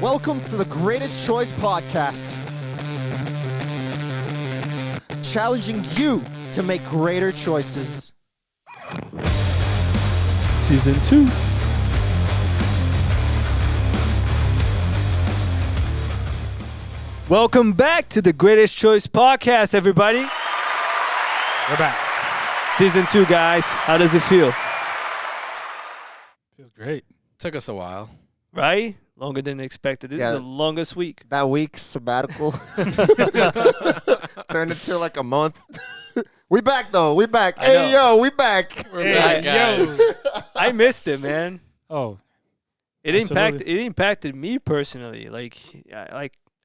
Welcome to the Greatest Choice Podcast, challenging you to make greater choices. Season 2. Welcome back to the Greatest Choice Podcast, everybody. We're back. Season 2, guys. How does it feel? Feels great. Took us a while. Right? Longer than expected. This is the longest week. That week sabbatical turned into like a month. We back though. We back. Hey yo, we back. We're back, guys. I missed it, man. Oh, It absolutely. impacted me personally.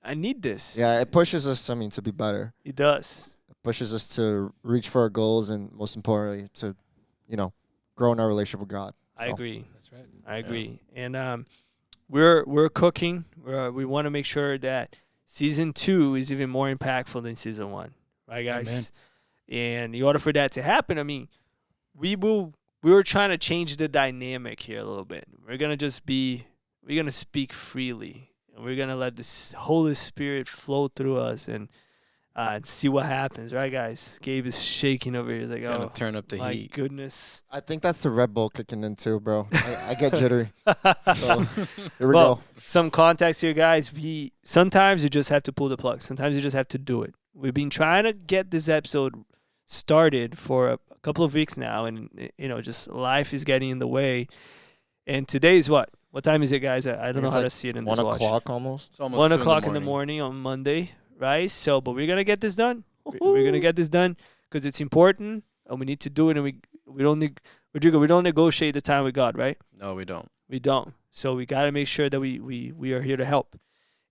I need this. Yeah, it pushes us. To be better. It does. It pushes us to reach for our goals, and most importantly, to, grow in our relationship with God. I agree. That's right. I agree. And we're cooking. We want to make sure that season 2 is even more impactful than season 1. Right, guys? And in order for that to happen, I mean, we were trying to change the dynamic here a little bit. We're going to speak freely. And we're going to let the Holy Spirit flow through us and see what happens. Right, guys? Gabe is shaking over here. He's like, Gonna turn up the my heat. goodness. I think that's the Red Bull kicking in too, bro. I get jittery. So here we go. Some context here, guys. Sometimes you just have to pull the plug. Sometimes you just have to do it. We've been trying to get this episode started for a couple of weeks now, and just life is getting in the way. And today is what? What time is it, guys? I don't know how to see it in this 1 watch. o'clock almost. It's almost 1 2 o'clock in the morning on Monday, right? So, but we're gonna get this done. We're gonna get this done because it's important, and we need to do it. And we don't negotiate the time with God, right? No, we don't. We don't. So we gotta make sure that we are here to help.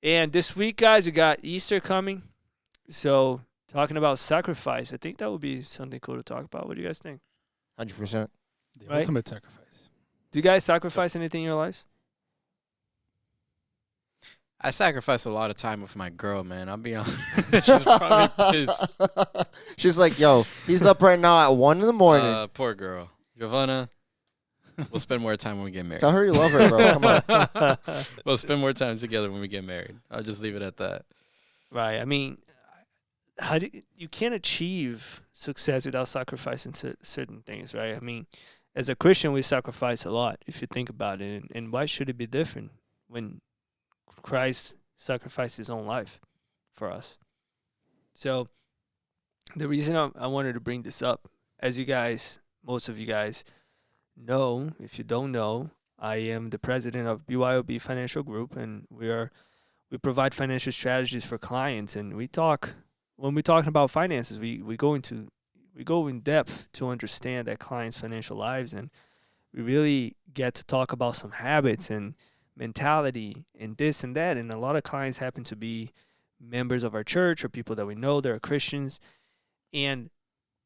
And this week, guys, we got Easter coming. So talking about sacrifice, I think that would be something cool to talk about. What do you guys think? 100%. The Right? ultimate sacrifice. Do you guys sacrifice anything in your lives? I sacrifice a lot of time with my girl, man. I'll be honest. She's probably pissed. She's like, yo, he's up right now at 1 in the morning. Poor girl. Giovanna, we'll spend more time when we get married. Tell her you love her, bro. Come on. We'll spend more time together when we get married. I'll just leave it at that. Right. I mean, you can't achieve success without sacrificing certain things, right? I mean, as a Christian, we sacrifice a lot if you think about it. And why should it be different when Christ sacrificed his own life for us? So the reason I wanted to bring this up, as you guys, most of you guys know, if you don't know, I am the president of BYOB Financial Group, and we provide financial strategies for clients. And when we're talking about finances, we go in depth to understand that clients' financial lives, and we really get to talk about some habits and mentality and this and that. And a lot of clients happen to be members of our church or people that we know that are Christians. And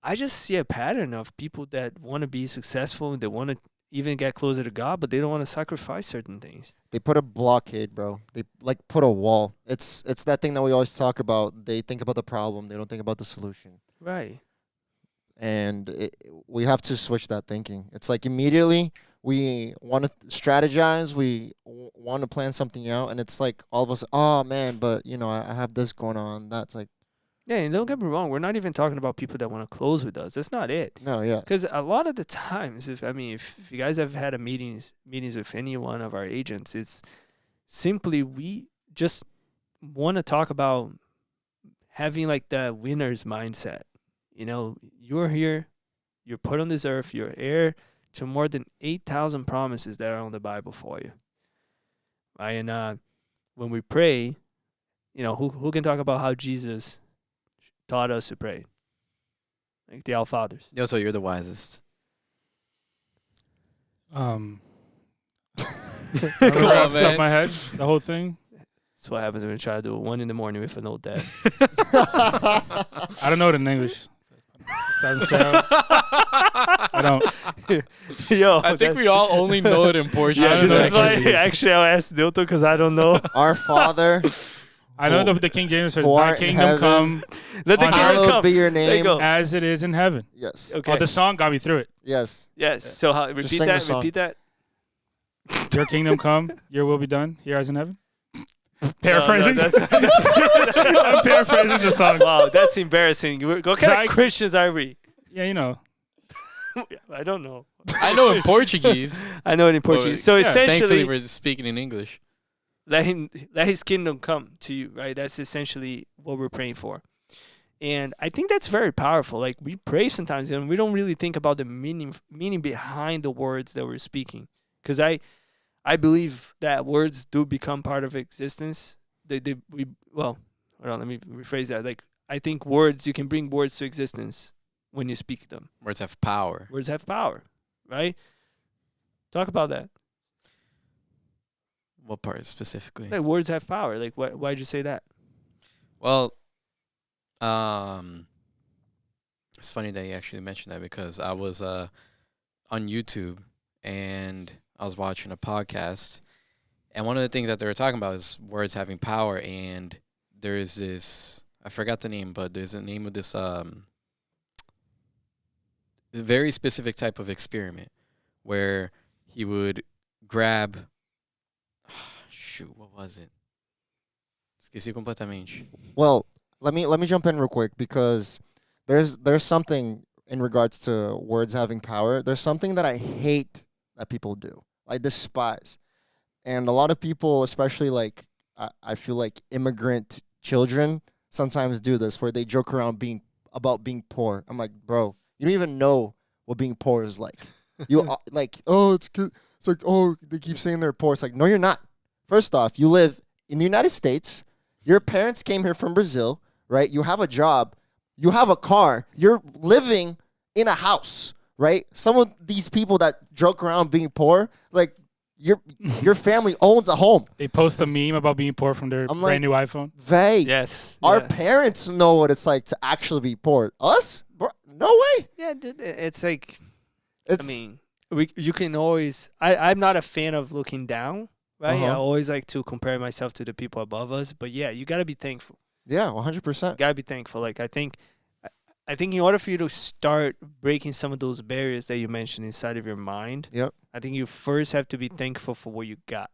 I just see a pattern of people that want to be successful and they want to even get closer to God, but they don't want to sacrifice certain things. They put a blockade, bro. They put a wall. It's that thing that we always talk about. They think about the problem. They don't think about the solution. Right. And we have to switch that thinking. It's like immediately we want to strategize. We want to plan something out. And it's like all of us, oh, man, but, I have this going on. That's like. Yeah, and don't get me wrong. We're not even talking about people that want to close with us. That's not it. No, yeah. Because a lot of the times, if you guys have had meetings with any one of our agents, it's simply we just want to talk about having like the winner's mindset. You're here, you're put on this earth, you're heir to more than 8,000 promises that are on the Bible for you. Right? And when we pray, who can talk about how Jesus taught us to pray? Like the Our Fathers. Yo, so you're the wisest. I Come remember on, off the top man. of my head, the whole thing. That's what happens when we try to do it 1 a.m. with an old dad. I don't know it in English. It doesn't say out. I don't. Yo, I think we all only know it in Portuguese. I don't this know is why actually. actually I asked Dilton because I don't know. Our Father, I know the King James says, Who "Thy art in kingdom heaven, come Let the on kingdom hallowed come. be your There you name. go. as it is in heaven." Yes. Okay. Oh, the song got me through it. Yes. Yes. So how, repeat sing the that. song. Repeat that. Your kingdom come, your will be done, here as in heaven. Paraphrasing. No, I'm paraphrasing the song. Wow, that's embarrassing. What kind Like- of Christians are we? Yeah, you know. I don't know. I know in Portuguese. I know it in Portuguese. So yeah, Thankfully, essentially, we're speaking in English. let his kingdom come to you, right? That's essentially what we're praying for. And I think that's very powerful. Like, we pray sometimes and we don't really think about the meaning behind the words that we're speaking. Because I believe that words do become part of existence. Hold on, let me rephrase that. Like, I think you can bring words to existence when you speak them. Words have power. Words have power, right? Talk about that. What part specifically? Like, words have power. Like, why'd you say that? Well, it's funny that you actually mentioned that because I was on YouTube and I was watching a podcast, and one of the things that they were talking about is words having power, and there is this, I forgot the name, but there's a name of this very specific type of experiment where he would grab, shoot, what was it? Esqueci completamente. Well, let me jump in real quick because there's something in regards to words having power. There's something that I hate that people do. I despise. And a lot of people, especially like I feel like immigrant children sometimes do this where they joke around about being poor. I'm like, bro, you don't even know what being poor is like. You like, oh, it's good. It's like, oh, they keep saying they're poor. It's like, no, you're not. First off, you live in the United States. Your parents came here from Brazil, right? You have a job. You have a car. You're living in a house, right? Some of these people that joke around being poor, like your family owns a home. They post a meme about being poor from their I'm brand new iPhone. Yes. Our yeah. parents know what it's like to actually be poor. Us? Bro, no way. Yeah, dude, it's like, It's, I mean, you can always. I'm not a fan of looking down, right? I Uh-huh. always like to compare myself to the people above us. But yeah, you gotta be thankful. yeah, You 100%. gotta be thankful. Like, I think in order for you to start breaking some of those barriers that you mentioned inside of your mind, Yep. I think you first have to be thankful for what you got.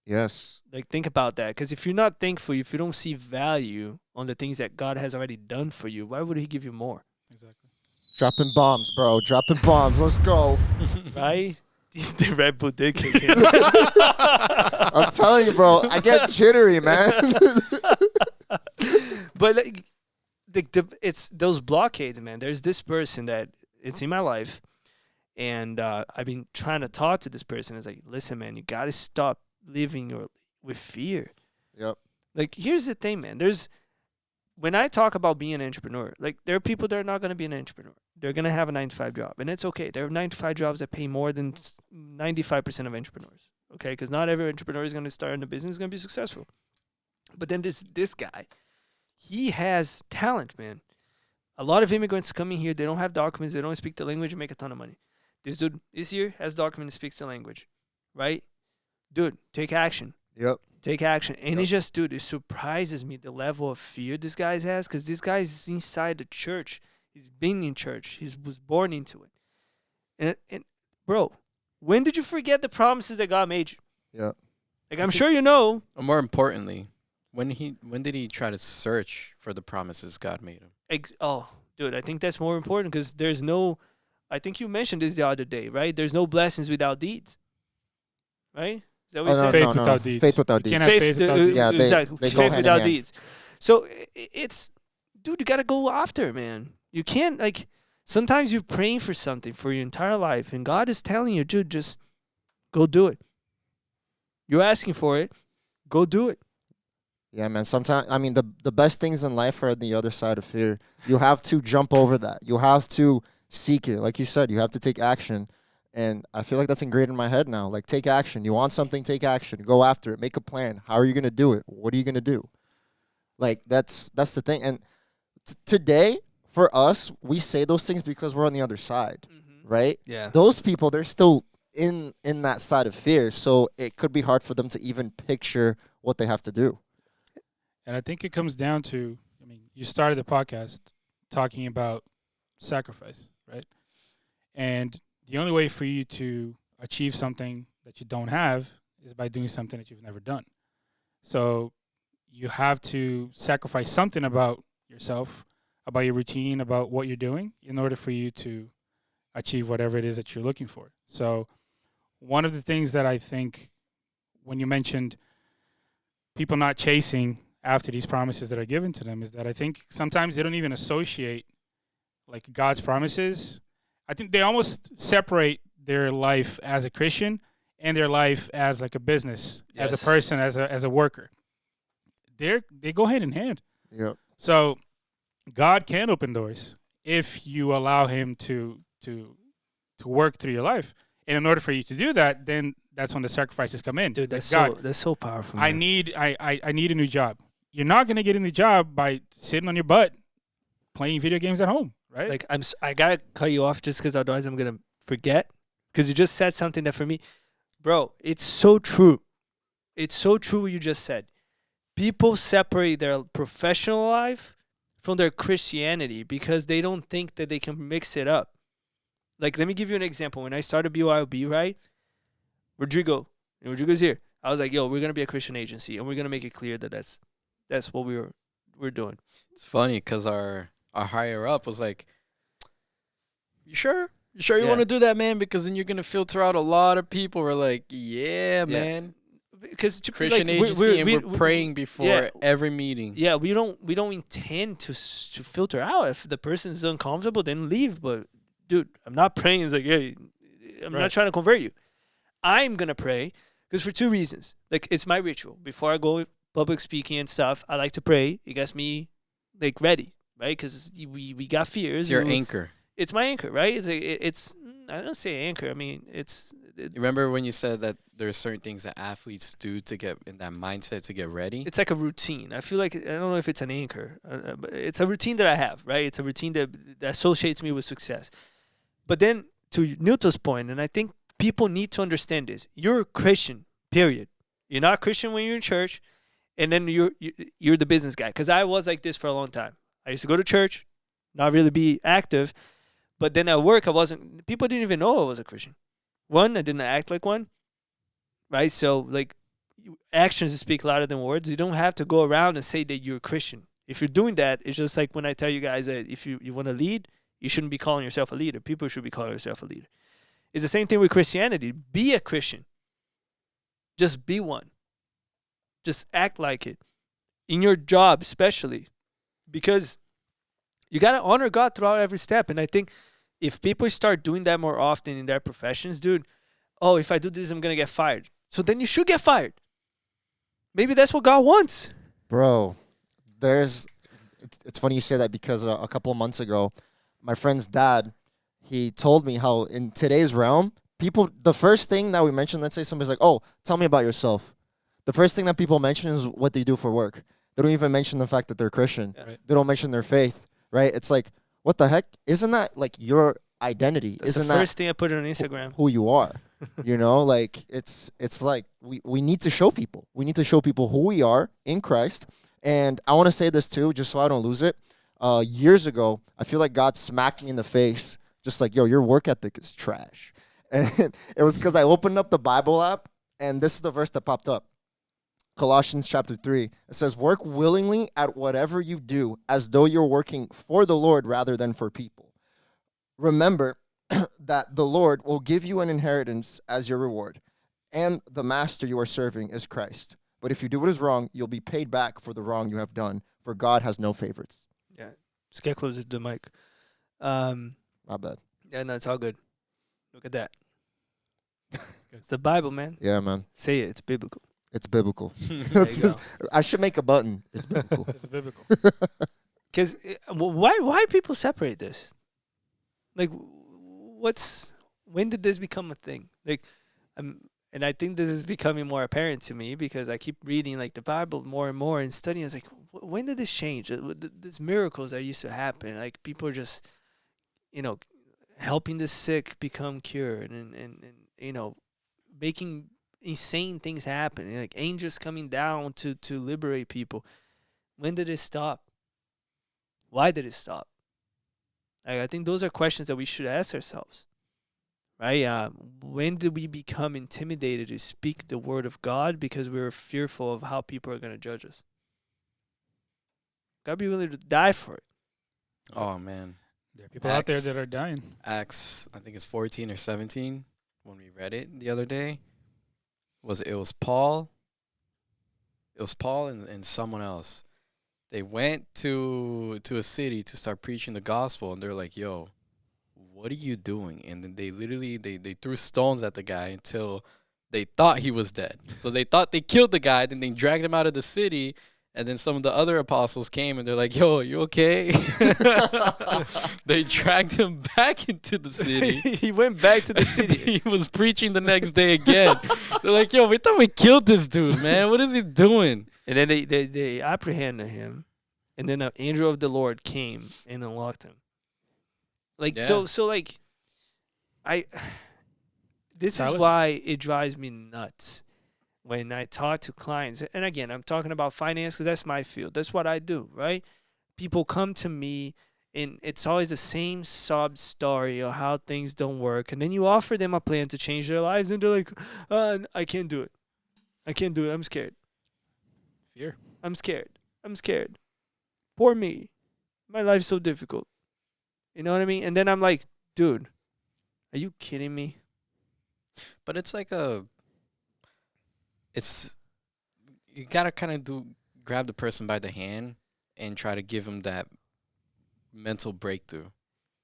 Yes. Like, think about that. Because if you're not thankful, if you don't see value on the things that God has already done for you, why would He give you more? Exactly. Dropping bombs, bro. Dropping bombs. Let's go. Right? The Red Bull did kick in. I'm telling you, bro. I get jittery, man. But like, it's those blockades, man. There's this person that it's in my life, and I've been trying to talk to this person. It's like, listen, man, you gotta stop living with fear. Yep. Like, here's the thing, man. When I talk about being an entrepreneur, like, there are people that are not gonna be an entrepreneur. They're gonna have a 9-to-5 job, and it's okay. There are 9-to-5 jobs that pay more than 95% of entrepreneurs. Okay, because not every entrepreneur is gonna start in a business is gonna be successful. But then this guy, he has talent, man. A lot of immigrants coming here, they don't have documents, they don't speak the language, and make a ton of money. This dude this year has documents, speaks the language, right? Dude, take action. Yep. Take action. And Yep. it's just, dude, it surprises me the level of fear this guy has, because this guy is inside the church. He's been in church. He was born into it. And bro, when did you forget the promises that God made you? Yeah. Like, I'm sure you know. Or more importantly, when did he try to search for the promises God made him? Dude, I think that's more important, because there's no, I think you mentioned this the other day, right? There's no blessings without deeds. Right? Is that what you Oh, said? Faith without deeds. Faith without You deeds. can't have faith without deeds. Yeah, exactly. they go Faith hand in without hand. deeds. So it's, dude, you gotta go after it, man. You can't, like, sometimes you're praying for something for your entire life, and God is telling you, dude, just go do it. You're asking for it, go do it. Yeah, man. Sometimes, I mean, the best things in life are on the other side of fear. You have to jump over that. You have to seek it. Like you said, you have to take action. And I feel like that's ingrained in my head now. Like, take action. You want something, take action. Go after it. Make a plan. How are you going to do it? What are you going to do? Like, that's the thing. And today, for us, we say those things because we're on the other side, right? Yeah. Those people, they're still in that side of fear. So it could be hard for them to even picture what they have to do. And I think it comes down to, I mean, you started the podcast talking about sacrifice, right? And the only way for you to achieve something that you don't have is by doing something that you've never done. So you have to sacrifice something about yourself, about your routine, about what you're doing in order for you to achieve whatever it is that you're looking for. So one of the things that I think when you mentioned people not chasing after these promises that are given to them is that I think sometimes they don't even associate like God's promises. I think they almost separate their life as a Christian and their life as like a business, as a Yes. person, as a worker. They go hand in hand. Yep. So God can open doors if you allow him to work through your life. And in order for you to do that, then that's when the sacrifices come in. Dude, Like, that's so powerful. I man. need a new job. You're not gonna get a new job by sitting on your butt playing video games at home, right? Like I gotta cut you off just because otherwise I'm gonna forget. Because you just said something that for me, bro, it's so true. It's so true what you just said. People separate their professional life from their Christianity because they don't think that they can mix it up. Like, let me give you an example. When I started BYOB, right? Rodrigo's here. I was like, yo, we're gonna be a Christian agency, and we're gonna make it clear that that's what we're doing. It's funny because our higher up was like, "You sure? You sure you Yeah. want to do that, man? Because then you're gonna filter out a lot of people." We're like, "Yeah, man." Because Christian like, agency, and we're praying before yeah. every meeting. Yeah, we don't intend to filter out. If the person is uncomfortable, then leave. But dude, I'm not praying. It's like, hey, I'm not Right. trying to convert you. I'm gonna pray because for two reasons. Like, it's my ritual before I go public speaking and stuff. I like to pray. It gets me like ready, right? Because we got fears. It's your We- anchor. It's my anchor, right? It's I don't say anchor. I mean You remember when you said that there are certain things that athletes do to get in that mindset to get ready? it's like a routine. I feel like I don't know if it's an anchor, but it's a routine that I have, right? It's a routine that associates me with success. But then to Newton's point, and I think people need to understand this: you're a Christian, period. You're not Christian when you're in church, and then you're the business guy. Because I was like this for a long time. I used to go to church, not really be active, but then at work I wasn't. People didn't even know I was a Christian. One, I didn't act like one, right? So like actions speak louder than words. You don't have to go around and say that you're a Christian. If you're doing that, it's just like when I tell you guys that if you want to lead, you shouldn't be calling yourself a leader. People should be calling yourself a leader. It's the same thing with Christianity. Be a Christian. Just be one. Just act like it. In your job, especially. Because you got to honor God throughout every step. And I think if people start doing that more often in their professions, dude, oh, if I do this, I'm going to get fired. So then you should get fired. Maybe that's what God wants. Bro, it's funny you say that because a couple of months ago, my friend's dad, he told me how in today's realm, the first thing that we mention, let's say somebody's like, oh, tell me about yourself. The first thing that people mention is what they do for work. They don't even mention the fact that they're Christian. Yeah. Right. They don't mention their faith, right? It's like, what the heck? Isn't that like your identity? That's Isn't the that first thing I put on Instagram. who you are? You know, like it's like we need to show people. We need to show people who we are in Christ. And I want to say this too, just so I don't lose it. Years ago, I feel like God smacked me in the face, just like, yo, your work ethic is trash. And it was because I opened up the Bible app, and this is the verse that popped up. Colossians chapter 3. It says, work willingly at whatever you do, as though you're working for the Lord rather than for people. Remember that the Lord will give you an inheritance as your reward, and the master you are serving is Christ. But if you do what is wrong, you'll be paid back for the wrong you have done, for God has no favorites. Yeah. Just get closer to the mic. My bad. Yeah, no, it's all good. Look at that. It's the Bible, man. Yeah, man. Say it. It's biblical. It's biblical. There you go. I should make a button. It's biblical. It's biblical. Because why people separate this? Like, when did this become a thing? Like, and I think this is becoming more apparent to me because I keep reading like the Bible more and more and studying. I was like, when did this change? These miracles that used to happen, like people are just, helping the sick become cured and making insane things happen, like angels coming down to liberate people. When did it stop? Why did it stop? I think those are questions that we should ask ourselves. right? When did we become intimidated to speak the word of God because we were fearful of how people are going to judge us? Gotta be willing to die for it. Oh man, There are people out there Acts. that are dying. Acts, I think it's 14 or 17 when we read it the other day. It was Paul. It was Paul and someone else. They went to a city to start preaching the gospel, and they're like, "Yo, what are you doing?" And then they literally they threw stones at the guy until they thought he was dead. So they thought they killed the guy, then they dragged him out of the city. And then some of the other apostles came and they're like, "Yo, you okay?" They dragged him back into the city. He went back to the And city. he was preaching the next day again. They're like, "Yo, we thought we killed this dude, man. What is he doing?" And then they apprehended him. And then an angel of the Lord came and unlocked him. Like, Yeah. so like, this is Silas? why it drives me nuts when I talk to clients. And again, I'm talking about finance because that's my field. That's what I do, right? People come to me and it's always the same sob story of how things don't work. And then you offer them a plan to change their lives and they're like, I can't do it. I can't do it. I'm scared. Fear. I'm scared. I'm scared. Poor me. My life's so difficult. You know what I mean? And then I'm like, dude, are you kidding me? But it's like you gotta kind of grab the person by the hand and try to give them that mental breakthrough.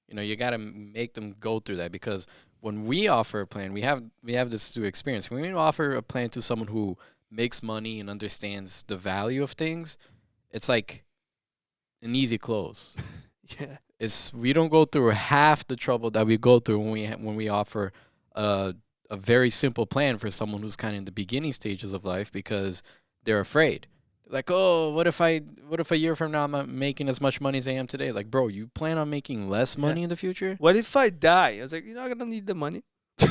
You know, you gotta make them go through that, because when we offer a plan, we have this through experience. When we offer a plan to someone who makes money and understands the value of things, it's like an easy close. Yeah. We don't go through half the trouble that we go through when we offer a very simple plan for someone who's kind of in the beginning stages of life, because they're afraid. They're like, "Oh, what if a year from now I'm not making as much money as I am today?" Like, bro, you plan on making less money in the future? What if I die? I was like, you're not gonna need the money. You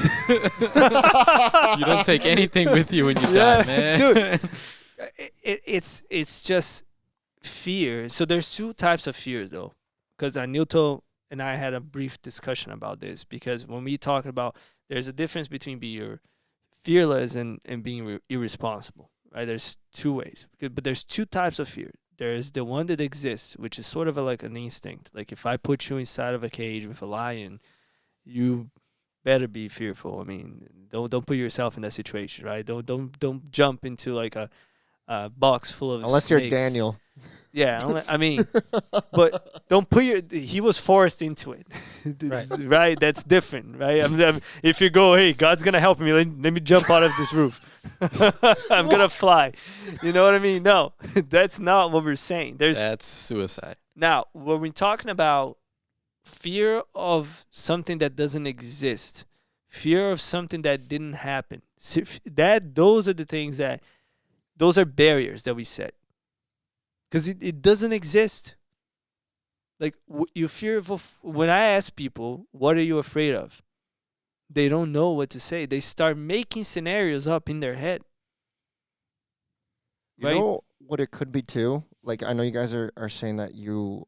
don't take anything with you when you die, man. Dude. It's just fear. So there's two types of fears though, because Newton and I had a brief discussion about this, because when we talk about, there's a difference between being fearless and being irresponsible, right? There's two ways, but there's two types of fear. There's the one that exists, which is sort of like an instinct. Like if I put you inside of a cage with a lion, you better be fearful. I mean, don't put yourself in that situation, right? Don't jump into like a box full of Unless snakes. you're Daniel. Yeah, I mean, but don't put he was forced into it, Right. right? That's different, right? If you go, hey, God's gonna help me, let me jump out of this roof, I'm gonna fly. You know what I mean? No, that's not what we're saying. That's suicide. Now, when we're talking about fear of something that doesn't exist, fear of something that didn't happen, those are the things those are barriers that we set. Because it doesn't exist. Like, you fear of, when I ask people, what are you afraid of? They don't know what to say. They start making scenarios up in their head. You Right? know what it could be too? Like, I know you guys are saying that you're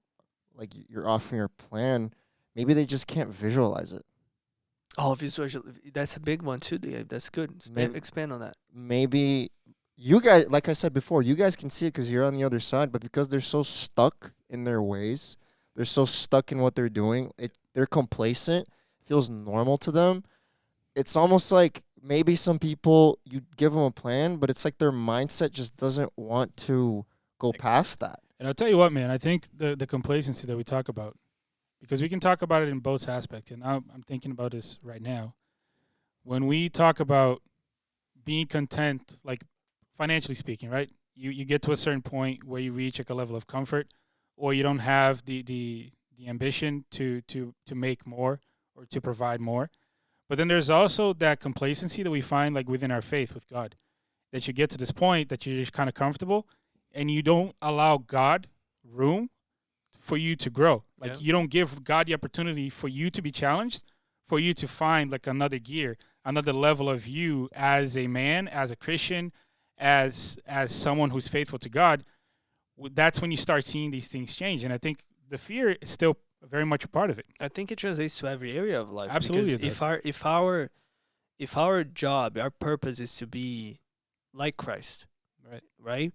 offering your plan. Maybe they just can't visualize it. Oh, that's a big one too. That's good. Expand on that. Maybe you guys, like I said before, you guys can see it because you're on the other side, but because they're so stuck in their ways, they're so stuck in what they're doing, they're complacent, feels normal to them. It's almost like maybe some people, you give them a plan, but it's like their mindset just doesn't want to go past that. And I'll tell you what, man, I think the complacency that we talk about, because we can talk about it in both aspects, and I'm thinking about this right now. When we talk about being content, like financially speaking, right? You get to a certain point where you reach like a level of comfort, or you don't have the ambition to make more or to provide more. But then there's also that complacency that we find like within our faith with God, that you get to this point that you're just kind of comfortable and you don't allow God room for you to grow. Like you don't give God the opportunity for you to be challenged, for you to find like another gear, another level of you as a man, as a Christian, as someone who's faithful to God. That's when you start seeing these things change. And I think the fear is still very much a part of it. I think it translates to every area of life. Absolutely Because it if our job, our purpose is to be like Christ, Right. right?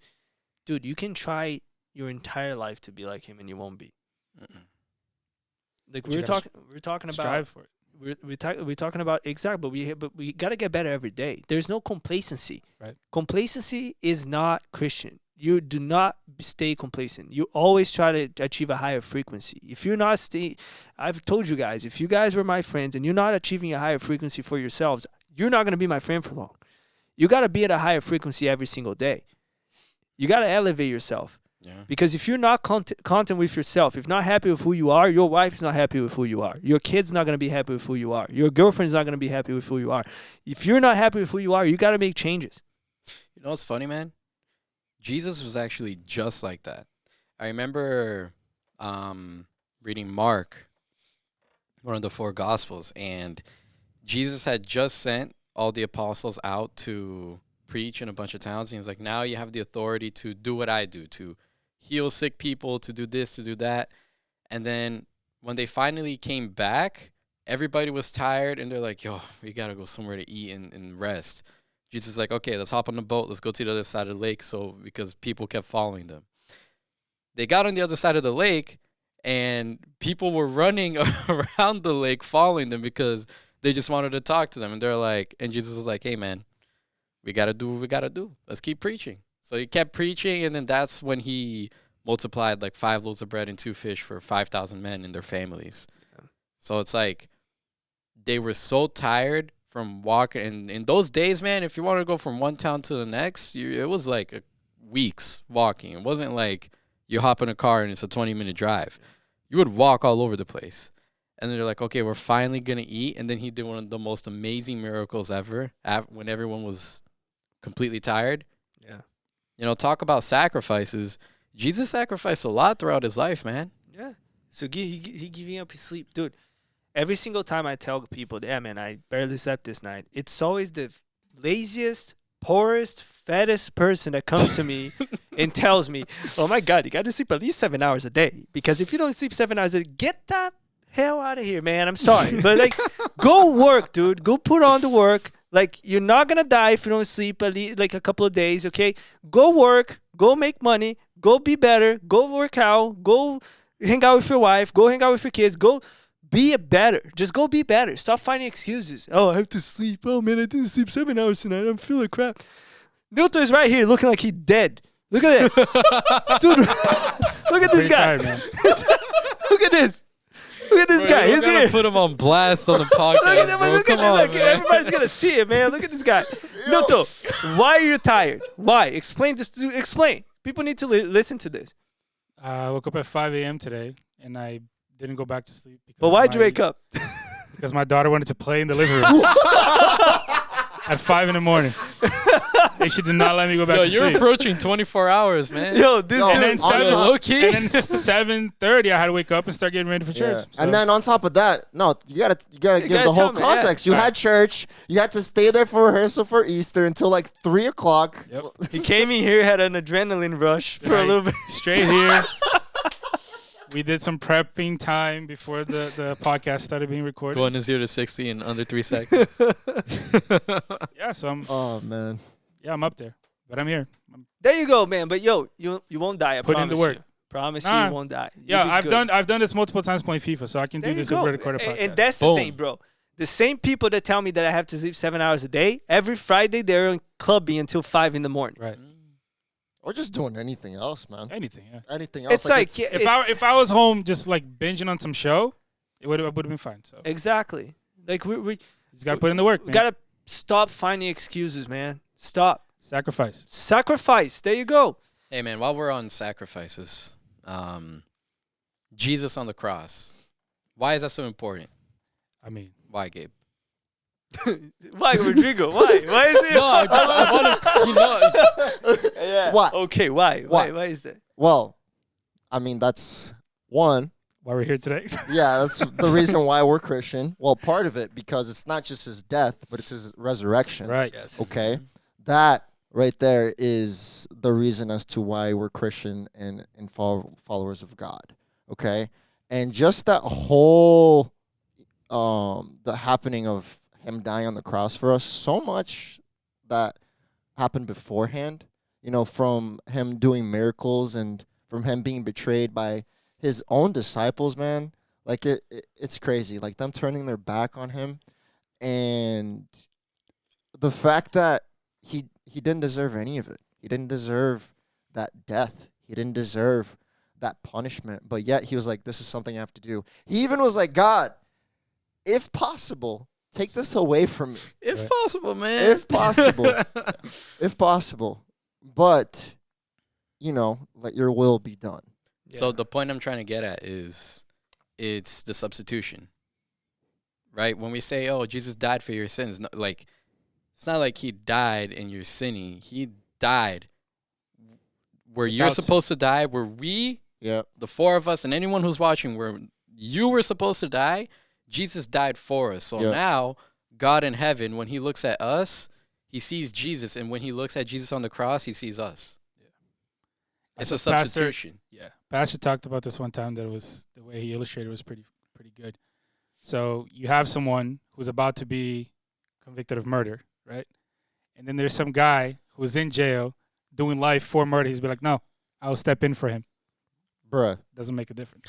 Dude, you can try your entire life to be like him and you won't be. Mm-mm. Like But you gotta we're talking about Strive for it. we're talking about exactly, but we got to get better every day. There's no complacency. Right. Complacency is not Christian. You do not stay complacent. You always try to achieve a higher frequency. If you're not I've told you guys, if you guys were my friends and you're not achieving a higher frequency for yourselves, you're not going to be my friend for long. You got to be at a higher frequency every single day. You got to elevate yourself. Yeah. Because if you're not content with yourself, if not happy with who you are, your wife's not happy with who you are. Your kid's not going to be happy with who you are. Your girlfriend's not going to be happy with who you are. If you're not happy with who you are, you got to make changes. You know what's funny, man? Jesus was actually just like that. I remember reading Mark, one of the 4 Gospels, and Jesus had just sent all the apostles out to preach in a bunch of towns. And he's like, now you have the authority to do what I do, to heal sick people, to do this, to do that. And then when they finally came back, everybody was tired, and they're like, yo, we got to go somewhere to eat and rest. Jesus is like, okay, let's hop on the boat. Let's go to the other side of the lake. So because people kept following them. They got on the other side of the lake, and people were running around the lake following them because they just wanted to talk to them. And they're like, and Jesus was like, hey, man, we got to do what we got to do. Let's keep preaching. So he kept preaching, and then that's when he multiplied like 5 loaves of bread and 2 fish for 5,000 men and their families. Yeah. So it's like they were so tired from walking. And in those days, man, if you wanted to go from one town to the next, it was like weeks walking. It wasn't like you hop in a car and it's a 20-minute drive. You would walk all over the place. And then they're like, okay, we're finally going to eat. And then he did one of the most amazing miracles ever when everyone was completely tired. Yeah. You know, talk about sacrifices. Jesus sacrificed a lot throughout his life, man. Yeah. So he giving up his sleep. Dude, every single time I tell people, yeah, man, I barely slept this night, it's always the laziest, poorest, fattest person that comes to me and tells me, oh, my God, you got to sleep at least 7 hours a day. Because if you don't sleep 7 hours a day, get the hell out of here, man. I'm sorry. But, like, go work, dude. Go put on the work. Like, you're not going to die if you don't sleep at least, like, a couple of days, okay? Go work. Go make money. Go be better. Go work out. Go hang out with your wife. Go hang out with your kids. Go be better. Just go be better. Stop finding excuses. Oh, I have to sleep. Oh, man, I didn't sleep 7 hours tonight. I'm feeling crap. Nilton is right here looking like he's dead. Look at that. Dude, look at this Pretty guy. tired, man. Look at this. Look at this guy. He's here. Put him on blast on the podcast. Look at that. Bro. Look at Come on, this. man. Everybody's going to see it, man. Look at this guy. Nilton, why are you tired? Why? Explain this. Explain. People need to listen to this. I woke up at 5 a.m. today, and I didn't go back to sleep. Because But why'd you wake up? Because my daughter wanted to play in the living room at 5 in the morning. And she did not let me go back Yo, to you're sleep. approaching 24 hours, man. Yo, this Yo, And then dude. on seven- top- low-key. And then 7:30, I had to wake up and start getting ready for Yeah. church. So And then on top of that, no, you gotta give gotta the tell whole me, yeah. context. You had church. You had to stay there for rehearsal for Easter until like 3 o'clock. Yep. He came in here, had an adrenaline rush for a Right. little bit. straight here. We did some prepping time before the podcast started being recorded. Going to 0 to 60 in under 3 seconds. Yeah, so Oh man. I'm up there. But I'm here. There you go, man. But yo, you won't die. I Put in the promise work. you. Promise Nah. you won't die. You'll Yeah, be I've good. done this multiple times playing FIFA, so I can There do you this go. over the quarter podcast. And that's the Boom. thing, bro. The same people that tell me that I have to sleep 7 hours a day, every Friday they're in clubbing until 5 in the morning. Right. Or just doing anything else, man. Anything, yeah. Anything else. It's like, If I was home just like binging on some show, it would have been fine. So exactly. Like we just gotta put in the work, man. gotta stop finding excuses, man. Stop. Sacrifice. Sacrifice. There you go. Hey, man, while we're on sacrifices, Jesus on the cross. Why is that so important? I mean, Why, Gabe? Why, Rodrigo? Why? Why is it? No, I want to, you know. Yeah. What? Okay. Why? What? Why is that? Well, I mean that's one. why we're here today. Yeah, that's the reason why we're Christian. Well, part of it because it's not just his death, but it's his resurrection. Right. Yes. Okay, that right there is the reason as to why we're Christian and followers of God. Okay, And just that whole the happening of him dying on the cross for us, so much that happened beforehand, from him doing miracles and from him being betrayed by his own disciples, man. Like it's crazy. Like them turning their back on him, and the fact that he didn't deserve any of it. He didn't deserve that death. He didn't deserve that punishment. But yet he was like, this is something I have to do. He even was like, God, if possible, take this away from me. If possible, man. If possible. If possible. But, let your will be done. So the point I'm trying to get at is it's the substitution, right? When we say, oh, Jesus died for your sins, it's not like he died and you're sinning. He died where you're supposed to die, where we, the four of us, and anyone who's watching, where you were supposed to die, Jesus died for us. So now God in heaven, when he looks at us, he sees Jesus. And when he looks at Jesus on the cross, he sees us. It's a substitution. Pastor talked about this one time, that it was the way he illustrated was pretty good. So you have someone who's about to be convicted of murder, right? And then there's some guy who's in jail doing life for murder. He's be like, no, I'll step in for him. Bruh. Doesn't make a difference.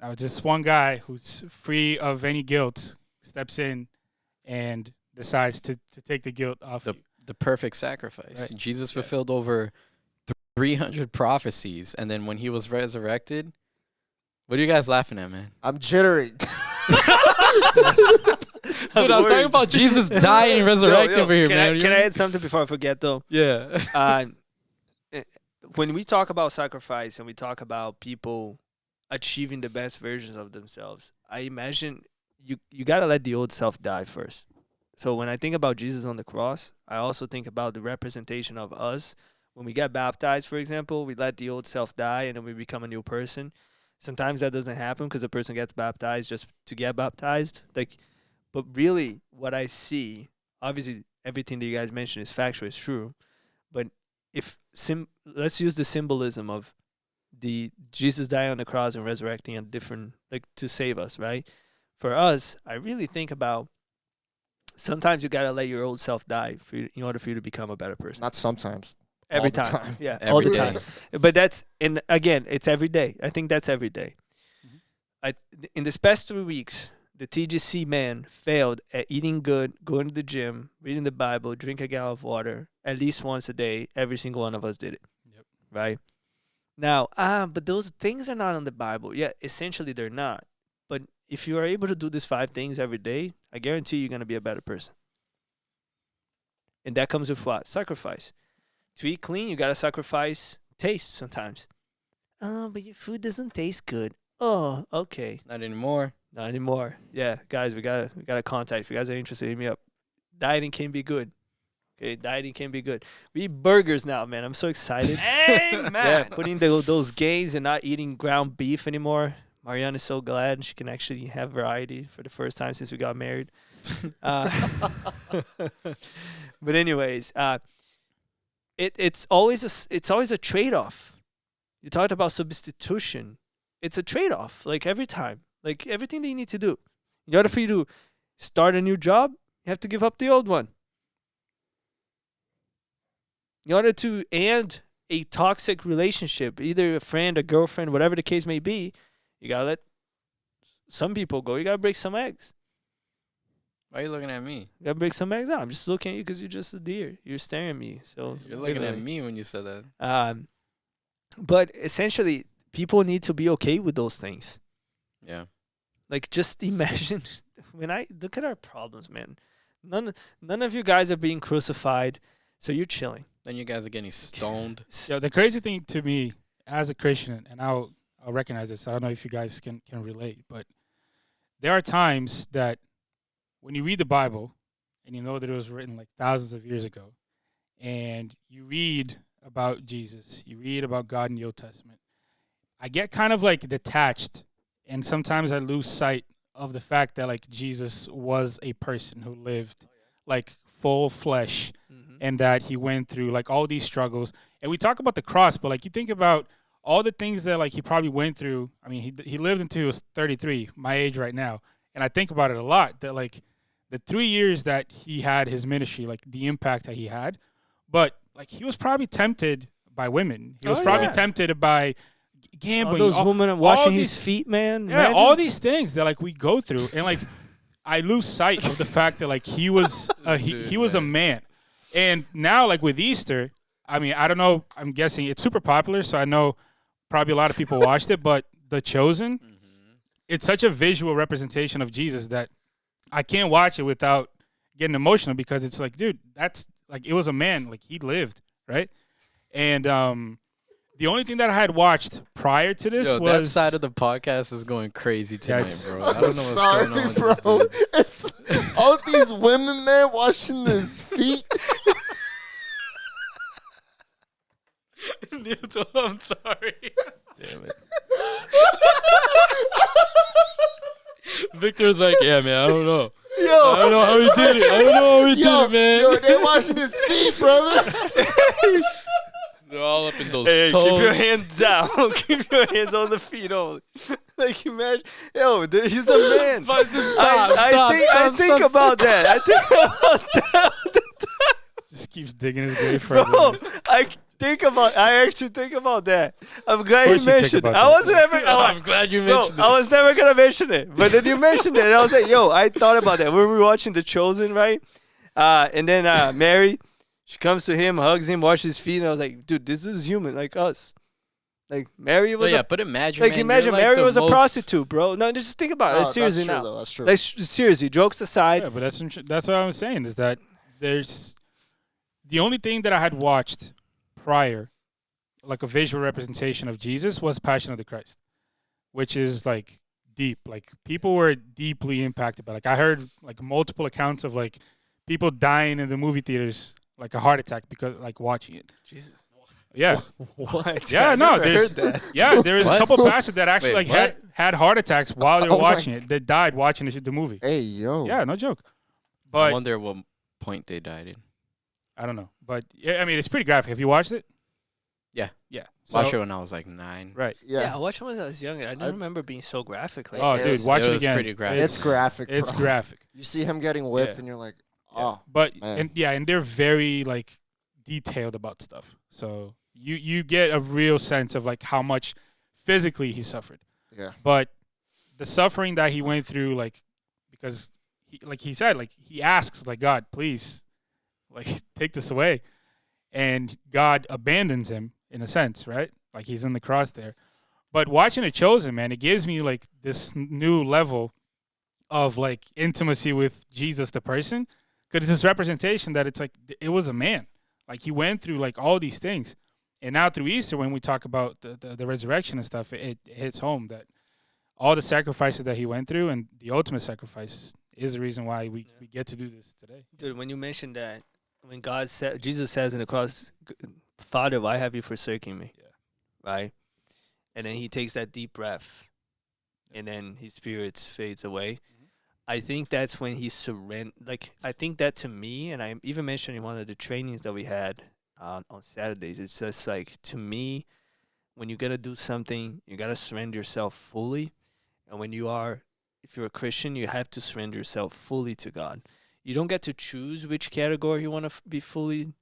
Now this one guy who's free of any guilt steps in and decides to take the guilt off you. The perfect sacrifice. Right. Jesus fulfilled over 300 prophecies, and then when he was resurrected, what are you guys laughing at, man? I'm jittery. Dude, I'm talking about Jesus dying and resurrecting over here, man. Can I add something before I forget, though? Yeah. When we talk about sacrifice and we talk about people achieving the best versions of themselves, I imagine you got to let the old self die first. So when I think about Jesus on the cross, I also think about the representation of us. When we get baptized, for example, we let the old self die and then we become a new person. Sometimes that doesn't happen because a person gets baptized just to get baptized. But really, what I see, obviously, everything that you guys mentioned is factual, it's true. But let's use the symbolism of the Jesus dying on the cross and resurrecting a different, to save us, right? For us, I really think about sometimes you gotta let your old self die in order for you to become a better person. Not sometimes. Every All the time. time. Yeah, Every all the day. time. But and again, it's every day. I think that's every day. In this past 3 weeks, the TGC man failed at eating good, going to the gym, reading the Bible, drink a gallon of water at least once a day. Every single one of us did it. Yep. Right? Now, but those things are not in the Bible. Yeah, essentially they're not. But if you are able to do these 5 things every day, I guarantee you're going to be a better person. And that comes with what? Sacrifice. To eat clean, you got to sacrifice taste sometimes. Oh, but your food doesn't taste good. Oh, okay. Not anymore. Not anymore. Yeah, guys, we got to contact. If you guys are interested, hit me up. Dieting can be good. Okay, dieting can be good. We eat burgers now, man. I'm so excited. Amen. Yeah, putting those gains and not eating ground beef anymore. Marianne is so glad she can actually have variety for the first time since we got married. But anyways, it's always a trade-off. You talked about substitution. It's a trade-off. Every time, everything that you need to do, in order for you to start a new job, you have to give up the old one. In order to end a toxic relationship, either a friend, a girlfriend, whatever the case may be, you gotta let some people go. You gotta break some eggs. Why are you looking at me? You gotta break some eggs out. I'm just looking at you because you're just a deer. You're staring at me. So You're looking at me when you said that. But essentially, people need to be okay with those things. Yeah. Just imagine when I look at our problems, man. None of you guys are being crucified, so you're chilling. Then you guys are getting stoned. So the crazy thing to me as a Christian, and I'll recognize this. I don't know if you guys can relate, but there are times that when you read the Bible and you know that it was written thousands of years ago, and you read about Jesus, you read about God in the Old Testament, I get kind of detached, and sometimes I lose sight of the fact that Jesus was a person who lived full flesh, and that he went through all these struggles. And we talk about the cross, but you think about all the things that like he probably went through. I mean, he lived until he was 33, my age right now, and I think about it a lot. That like the 3 years that he had his ministry, like the impact that he had, but like he was probably tempted by women. He was probably tempted by gambling. All those women washing his these, feet, man. yeah, all these things that like we go through, and like I lose sight of the fact that like he was he was a man, and now like with Easter, I mean I don't know. I'm guessing it's super popular, so I know probably a lot of people watched it. But The Chosen, it's such a visual representation of Jesus that I can't watch it without getting emotional because it's like, dude, that's like it was a man, like he lived, right? And the only thing that I had watched prior to this was that side of the podcast is going crazy tonight, bro. I don't know what's Sorry, going on bro. with this dude. It's all these women, man, washing his feet. I'm sorry. Damn it. Victor's like, yeah, man, I don't know. Yo, I don't know how he did it. I don't know how he did it, man. Yo, they washing his feet, brother. They're all up in those Hey, toes. keep your hands down. Keep your hands on the feet only. Like imagine, he's a man. But I think about that. I think about that all the time. just keeps digging his grave further. Bro, I actually think about that. I'm glad Of you course you think mentioned it. about I that. wasn't ever. I'm glad you mentioned I was never gonna mention it, but then you mentioned it, and I was like, "Yo, I thought about that when we were watching The Chosen, right?" And then Mary, she comes to him, hugs him, washes his feet, and I was like, "Dude, this is human, like us." Like Mary was, but imagine, like man, imagine you're, like, Mary the was a most- prostitute, bro. No, just think about it. Like, seriously that's true, now. though. That's true. Like seriously, jokes aside. Yeah, but that's what I'm saying is that there's the only thing that I had watched prior, like a visual representation of Jesus, was Passion of the Christ, which is like deep. Like people were deeply impacted by. Like I heard like multiple accounts of like people dying in the movie theaters, like a heart attack because like watching it. Jesus. Yeah, What? yeah, I've no, never there's heard that. yeah, there was a What? couple pastors that actually Wait, like had heart attacks while they were Oh my watching it. That died watching the movie. Hey, yo. Yeah, no joke. I But wonder what point they died in. I don't know. But yeah, I mean, it's pretty graphic. Have you watched it? Yeah. Yeah. Watched it when I was like 9. Right. Yeah, I Yeah. watched it when I was younger. I didn't remember being so graphic. Like, Oh, It dude, is- watch it it was again. pretty graphic. It's graphic, It's bro. graphic. You see him getting whipped, Yeah. and you're like, Yeah. oh. But man. and they're very like detailed about stuff. So you get a real sense of like how much physically he suffered. Yeah. But the suffering that he went through, like because he said, like he asks like, God, please, like take this away, and God abandons him in a sense, right? Like he's in the cross there. But watching The Chosen, man, it gives me like this new level of like intimacy with Jesus the person, because it's this representation that it's like it was a man, like he went through like all these things, and now through Easter when we talk about the resurrection and stuff, it hits home that all the sacrifices that he went through and the ultimate sacrifice is the reason why we get to do this today. dude, when you mentioned that, when Jesus says in the cross, "Father, why have you forsaken me?" Yeah. Right, and then he takes that deep breath, and then his spirit fades away. I think that's when he surrendered. Like, I think that to me, and I even mentioned in one of the trainings that we had on Saturdays, it's just like, to me, when you're going to do something, you got to surrender yourself fully. And when if you're a Christian, you have to surrender yourself fully to God. You don't get to choose which category you want to be fully,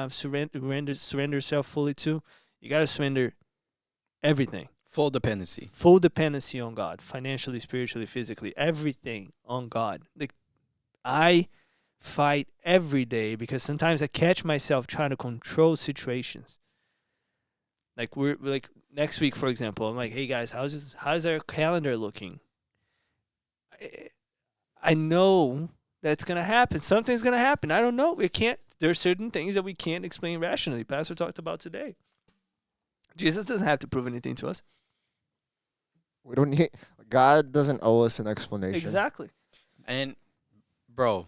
surrender yourself fully to. You got to surrender everything. Full dependency. Full dependency on God, financially, spiritually, physically, everything on God. Like, I fight every day because sometimes I catch myself trying to control situations. Like we're like next week, for example, I'm like, "Hey guys, how's our calendar looking?" I know that's gonna happen. Something's gonna happen. I don't know. We can't. There are certain things that we can't explain rationally. Pastor talked about today. Jesus doesn't have to prove anything to us. We don't need. God doesn't owe us an explanation. Exactly. And, bro,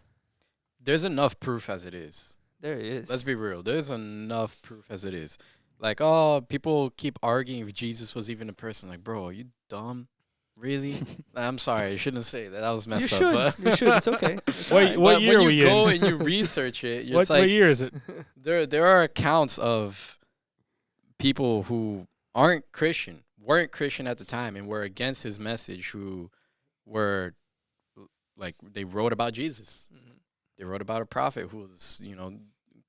there's enough proof as it is. There it is. Let's be real. There's enough proof as it is. Like, oh, people keep arguing if Jesus was even a person. Like, bro, are you dumb? Really? I'm sorry. I shouldn't say that. That was messed You up. should. You should. It's okay. It's Wait, alright. what But year when are you we go in? and you research it, it's What like year is it? there are accounts of people who weren't Christian at the time and were against his message, who were like, they wrote about Jesus. They wrote about a prophet who was,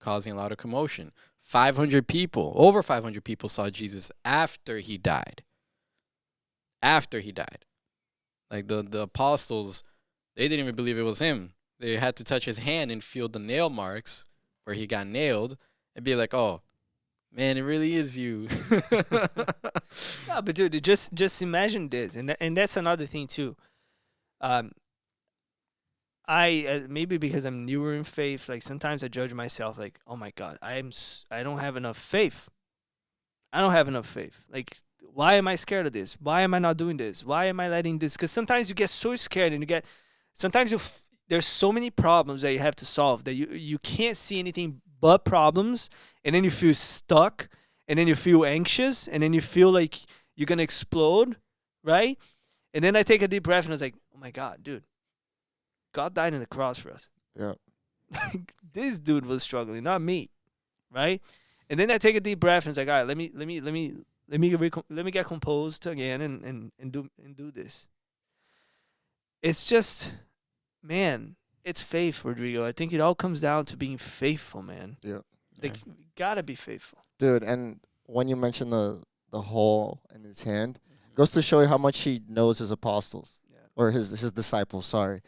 causing a lot of commotion. Over 500 people saw Jesus after he died. Like the apostles, they didn't even believe it was him. They had to touch his hand and feel the nail marks where he got nailed and be like, oh, man, it really is you. No, but dude, just imagine this, and that's another thing too. I maybe because I'm newer in faith, like sometimes I judge myself, like, oh my God, I don't have enough faith. I don't have enough faith. Like, why am I scared of this? Why am I not doing this? Why am I letting this? Because sometimes you get so scared, and sometimes there's so many problems that you have to solve that you can't see anything but problems, and then you feel stuck, and then you feel anxious, and then you feel like you're gonna explode, right? And then I take a deep breath, and I was like, oh my God, dude, God died on the cross for us. Yeah. This dude was struggling, not me, right? And then I take a deep breath, and it's like, all right, let me get composed again and do this. It's just, man, it's faith, Rodrigo. I think it all comes down to being faithful, man. Yeah. Like, you gotta be faithful. Dude, and when you mention the hole in his hand, goes to show you how much he knows his apostles. Yeah. Or his disciples, sorry.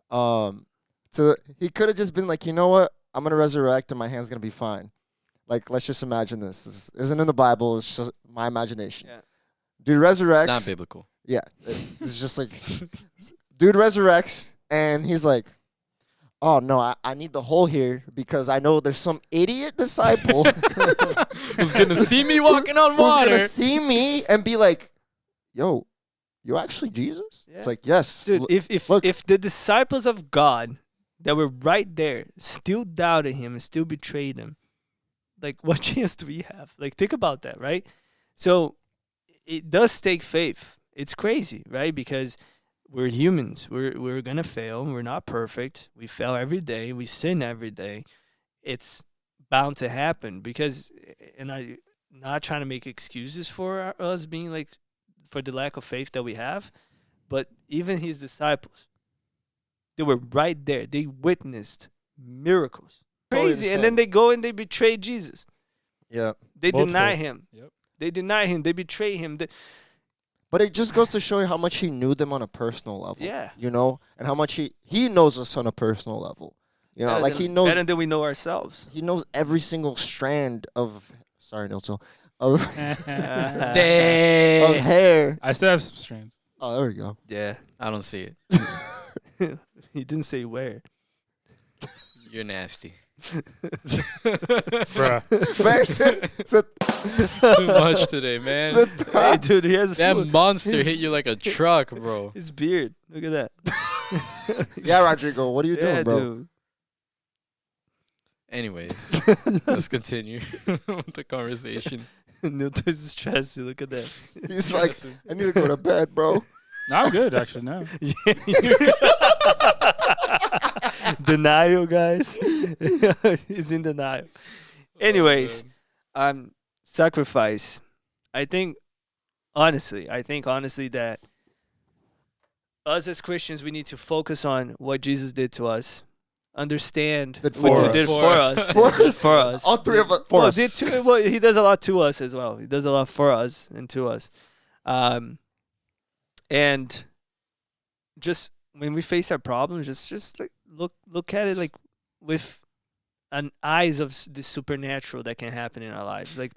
So he could have just been like, you know what? I'm going to resurrect and my hand's going to be fine. Like, let's just imagine this. This isn't in the Bible. It's just my imagination. Yeah. Dude resurrects. It's not biblical. Yeah. It's just like, dude resurrects and he's like, oh, no, I need the hole here because I know there's some idiot disciple who's going to see me walking on water. Who's going to see me and be like, yo, you actually Jesus? Yeah. It's like, yes. Dude, if the disciples of God that were right there still doubted him and still betrayed him, like, what chance do we have? Like, think about that, right? So it does take faith. It's crazy, right? Because we're humans. We're gonna fail. We're not perfect. We fail every day. We sin every day. It's bound to happen because, and I'm not trying to make excuses for us being like, for the lack of faith that we have, but even his disciples, they were right there. They witnessed miracles. Crazy. And then they go and they betray Jesus. Yeah. They Multiple. deny him. Yep. They deny him. They betray him. But it just goes to show you how much he knew them on a personal level. Yeah. You know? And how much he knows us on a personal level. You know, Better like than- he knows better than we know ourselves. he knows every single strand of Nilton, of Dang. hair. I still have some strands. Oh, there we go. Yeah. I don't see it. He didn't say where. You're nasty. Bruh. Too much today, man. Hey, dude, he has That food. monster hit you like a truck, bro. His beard. Look at that. Yeah, Rodrigo, what are you doing, bro? Dude. Anyways, let's continue with the conversation. Nilton is stressed. Look at that. He's like, I need to go to bed, bro. No, I'm good actually now. Denial, guys. He's in denial. Anyways, sacrifice. I think honestly that us as Christians, we need to focus on what Jesus did to us. Understand Did what for he us. did For for us. For us. For us. All three of us. For Well, us. he does a lot to us as well. He does a lot for us and to us. And just when we face our problems, just like look at it like with an eyes of the supernatural that can happen in our lives, like,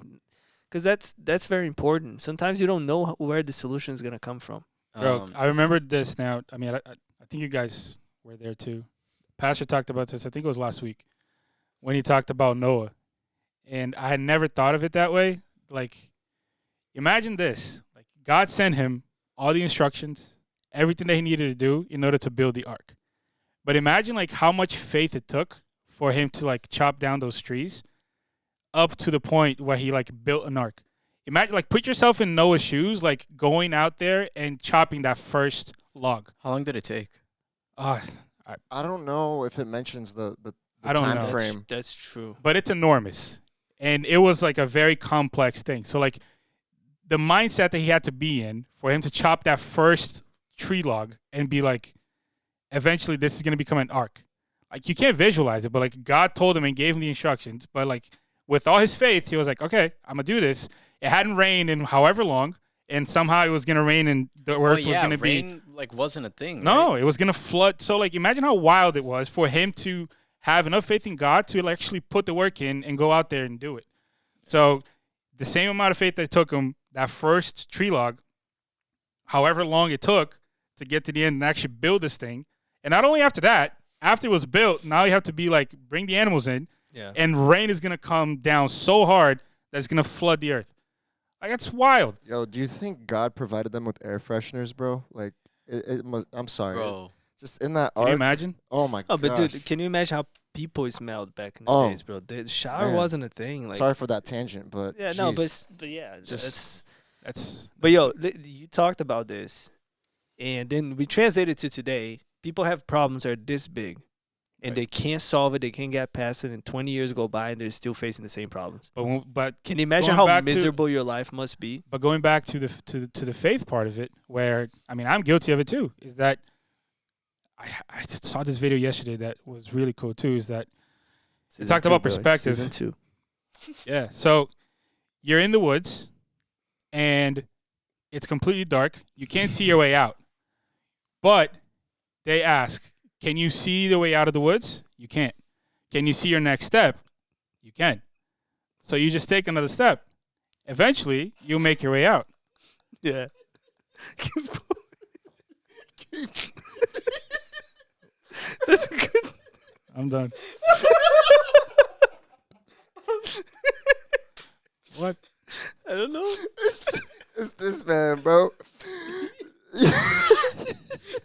because that's very important. Sometimes you don't know where the solution is gonna come from. Bro, I remember this now. I mean, I think you guys were there too. Pastor talked about this, I think it was last week, when he talked about Noah. And I had never thought of it that way. Like, imagine this. Like, God sent him all the instructions, everything that he needed to do in order to build the ark. But imagine, like, how much faith it took for him to, like, chop down those trees up to the point where he, like, built an ark. Imagine, like, put yourself in Noah's shoes, like, going out there and chopping that first log. How long did it take? I don't know if it mentions the I don't time know. frame. That's true. But it's enormous. And it was like a very complex thing. So like the mindset that he had to be in for him to chop that first tree log and be like, eventually this is going to become an ark. Like, you can't visualize it, but like God told him and gave him the instructions. But like with all his faith, he was like, okay, I'm going to do this. It hadn't rained in however long, and somehow it was going to rain, and the earth was going to be. Rain like wasn't a thing. No, right? it was going to flood. So like imagine how wild it was for him to have enough faith in God to actually put the work in and go out there and do it. So the same amount of faith that took him, that first tree log, however long it took to get to the end and actually build this thing. And not only after that, after it was built, now you have to be like, bring the animals in, and rain is going to come down so hard that it's going to flood the earth. Like, that's wild. Yo, do you think God provided them with air fresheners, bro? Like, I'm sorry. Bro. Just in that Can you ark. imagine? Oh, my Oh, gosh. but dude, can you imagine how people smelled back in the Oh, days, bro? The shower man. wasn't a thing. Like, Sorry for that tangent, but yeah, no, jeez. but yeah, Just- That's But yo, you talked about this, and then we translated to today. People have problems that are this big, and Right. they can't solve it. They can't get past it, and 20 years go by, and they're still facing the same problems. but Can you imagine Going how back to- miserable your life must be? But going back to the faith part of it, where I mean I'm guilty of it too, is that I just saw this video yesterday that was really cool too. Is that Season talked 2, about bro. perspective. Season 2. yeah? So you're in the woods, and it's completely dark. You can't see your way out, but they ask, "Can you see the way out of the woods?" You can't. Can you see your next step? You can. So you just take another step. Eventually, you'll make your way out. Yeah. Keep going. That's a good. I'm done. What? I don't know. It's this man, bro.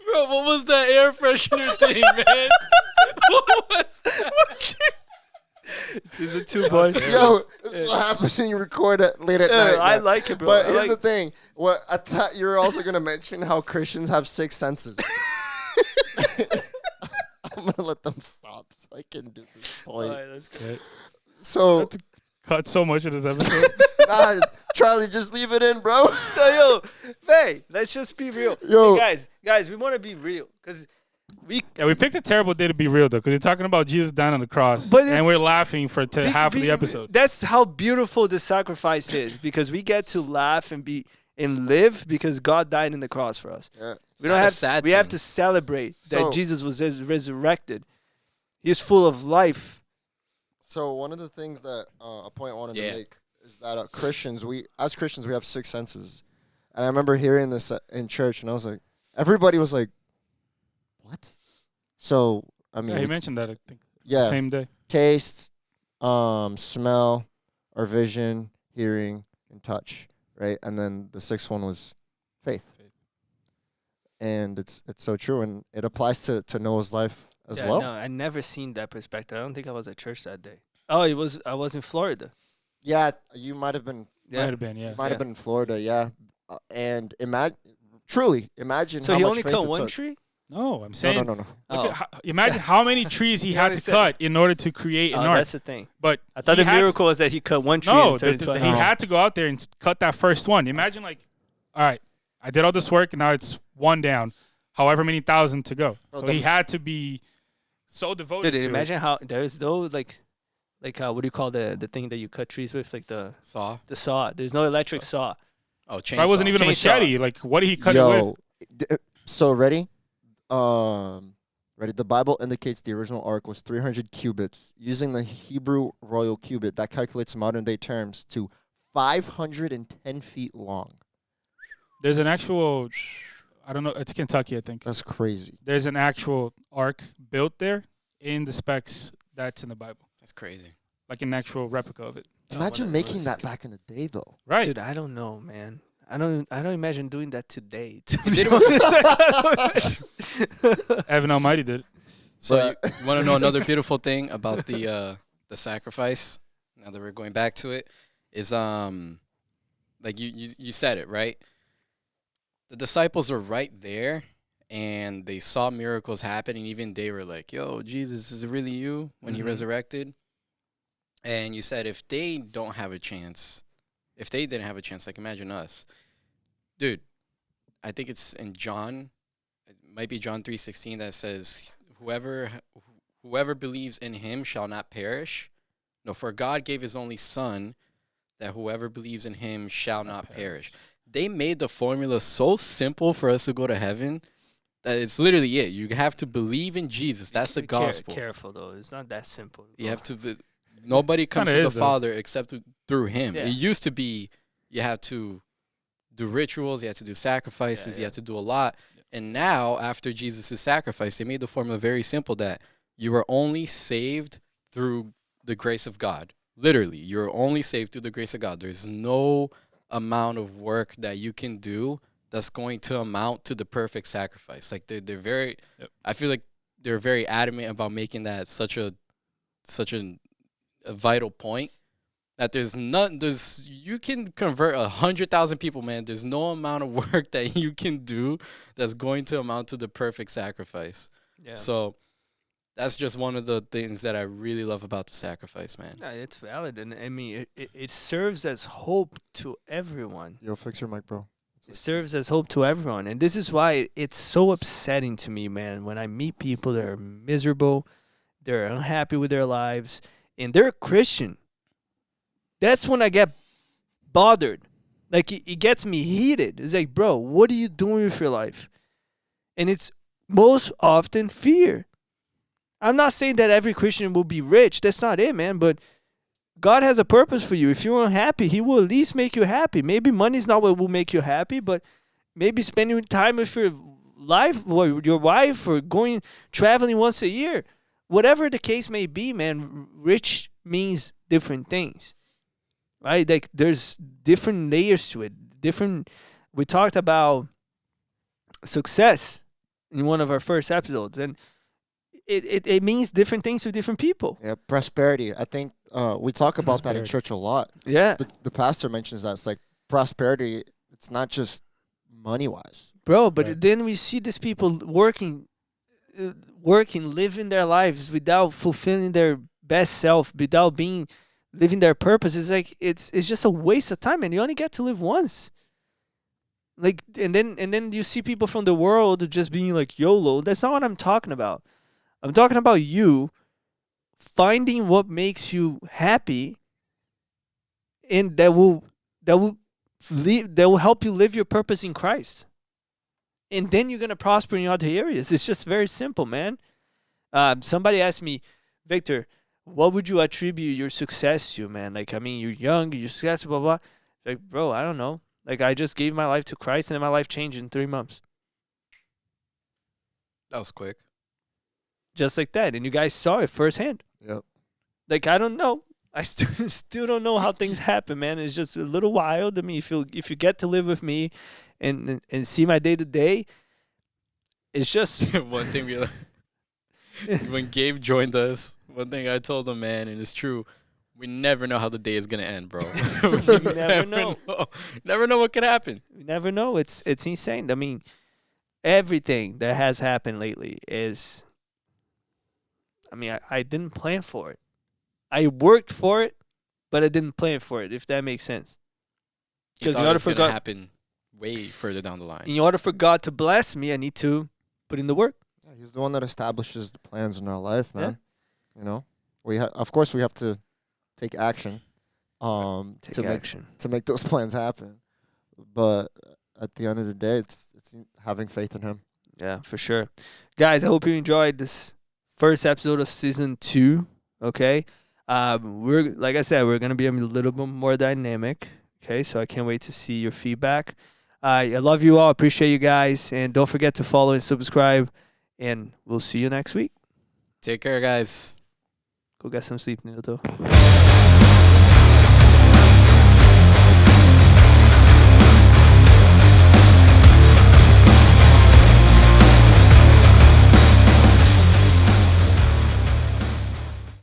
Bro, what was that air freshener thing, man? What was that? Season 2, boys. Yo, this is what happens when you record it late at night. I man. like it, bro. But I here's like- the thing. What I thought you were also gonna mention how Christians have 6 senses. I'm gonna let them stop so I can do this point. Alright, that's good. Okay. So, Cut so much of this episode. nah, Charlie, just leave it in, bro. Yo, Faye, let's just be real. Yo. Hey, guys, we want to be real because Yeah, we picked a terrible day to be real, though, because you're talking about Jesus dying on the cross, But and it's- we're laughing for half of the episode. That's how beautiful the sacrifice is because we get to laugh and be and live because God died in the cross for us. Yeah. We don't not a have sad we have thing. to celebrate that So- Jesus was resurrected. He is full of life. So one of the things that a point I wanted Yeah. to make is that Christians, as Christians, we have 6 senses. And I remember hearing this in church, and I was like, everybody was like, "What?" So I mean, Yeah, he mentioned that, I think, yeah, same day. taste, smell, or vision, hearing, and touch, right? And then the 6th one was faith. And it's so true, and it applies to Noah's life as Yeah, well. no, I never seen that perspective. I don't think I was at church that day. Oh, I was in Florida. Yeah, you might have been. Might have been, yeah. Might have Yeah. been in Florida, yeah. And truly imagine So how he much only faith cut it one took. tree? No, I'm No, saying, no, no. look Oh. at imagine how many trees he You had already to said cut in order to create an Oh, ark. that's the thing. But I thought he the had to- miracle was that he cut one tree No, and turned into he an ark. had to go out there and cut that first one. Imagine, like, all right, I did all this work, and now it's one down, however many thousand to go. Oh, So the- he had to be so devoted Dude, to imagine how there's no like what do you call the thing that you cut trees with, like the Saw. saw. There's no electric saw. Oh, it. chainsaw. That wasn't even a Chainsaw. machete. Like, what did he cut it with? So ready? Ready? The Bible indicates the original ark was 300 cubits. Using the Hebrew royal cubit, that calculates modern day terms to 510 feet long. There's an actual, I don't know, it's Kentucky, I think. That's crazy. There's an actual ark built there in the specs that's in the Bible, That's crazy. like an actual replica of it. Imagine making that back in the day, though. Right. Dude, I don't know, man. I don't imagine doing that today. To You be did it honest. Evan Almighty did it. So But- you want to know another beautiful thing about the sacrifice? Now that we're going back to it, is like you said it right. The disciples were right there, and they saw miracles happening. Even they were like, "Yo, Jesus, is it really you?" When he Mhm. resurrected. And you said if they don't have a chance, if they didn't have a chance, like imagine us. Dude, I think it's in John, it might be John 3:16 that says, whoever believes in him shall not perish. No, for God gave his only son that whoever believes in him shall not perish. They made the formula so simple for us to go to heaven that it's literally it. You have to believe in Jesus. That's the gospel. Careful though, it's not that simple. You have to. Nobody comes Kinda to is, the though. Father except through him. Yeah. It used to be you have to do rituals, you have to do sacrifices, you have to do a lot. And now, after Jesus' sacrifice, they made the formula very simple that you are only saved through the grace of God. Literally, you're only saved through the grace of God. There's no amount of work that you can do that's going to amount to the perfect sacrifice. Like they're very, I feel like they're very adamant about making that such a vital point. That you can convert 100,000 people, man. There's no amount of work that you can do that's going to amount to the perfect sacrifice. Yeah. So that's just one of the things that I really love about the sacrifice, man. Yeah, it's valid, and I mean, it serves as hope to everyone. Yo, fix your mic, bro. It serves as hope to everyone, and this is why it's so upsetting to me, man, when I meet people that are miserable, they're unhappy with their lives, and they're Christian. That's when I get bothered. Like, it gets me heated. It's like, bro, what are you doing with your life? And it's most often fear. I'm not saying that every Christian will be rich. That's not it, man. But God has a purpose for you. If you're unhappy, he will at least make you happy. Maybe money's not what will make you happy, but maybe spending time with your wife or going traveling once a year. Whatever the case may be, man, rich means different things. Right? Like there's different layers to it. We talked about success in one of our first episodes, and it means different things to different people. Yeah, prosperity. I think we talk about that in Prosperity. church a lot. Yeah. The pastor mentions that. It's like prosperity, it's not just money-wise. Bro, but Right. then we see these people working, living their lives without fulfilling their best self, without living their purpose. It's like it's just a waste of time, and you only get to live once. Like, and then you see people from the world just being like YOLO. That's not what I'm talking about. I'm talking about you finding what makes you happy, and that will help you live your purpose in Christ. And then you're gonna prosper in other areas. It's just very simple, man. Somebody asked me, Victor, what would you attribute your success to, man? Like, I mean, you're young, you're successful, blah, blah. Like, bro, I don't know. Like, I just gave my life to Christ, and then my life changed in 3 months. That was quick. Just like that. And you guys saw it firsthand. Yep. Like, I don't know. I still don't know how things happen, man. It's just a little wild. I mean, if you get to live with me and see my day to day, it's just One thing when Gabe joined us, one thing I told him, man, and it's true, we never know how the day is gonna end, bro. we never know. Never know what could happen. you never know. It's insane. I mean, everything that has happened lately is, I mean, I didn't plan for it. I worked for it, but I didn't plan for it, if that makes sense. Because in in order order for for God- happen way further down the line. In order for God to bless me, I need to put in the work. Yeah, he's the one that establishes the plans in our life, Yeah. man. You know, of course we have to take action, Take action. to make those plans happen. But at the end of the day, it's having faith in him. Yeah, for sure. Guys, I hope you enjoyed this first episode of season 2. Okay. We're, like I said, we're gonna be a little bit more dynamic. Okay, so I can't wait to see your feedback. I love you all, appreciate you guys, and don't forget to follow and subscribe, and we'll see you next week. Take care, guys. Go get some sleep, Nildo.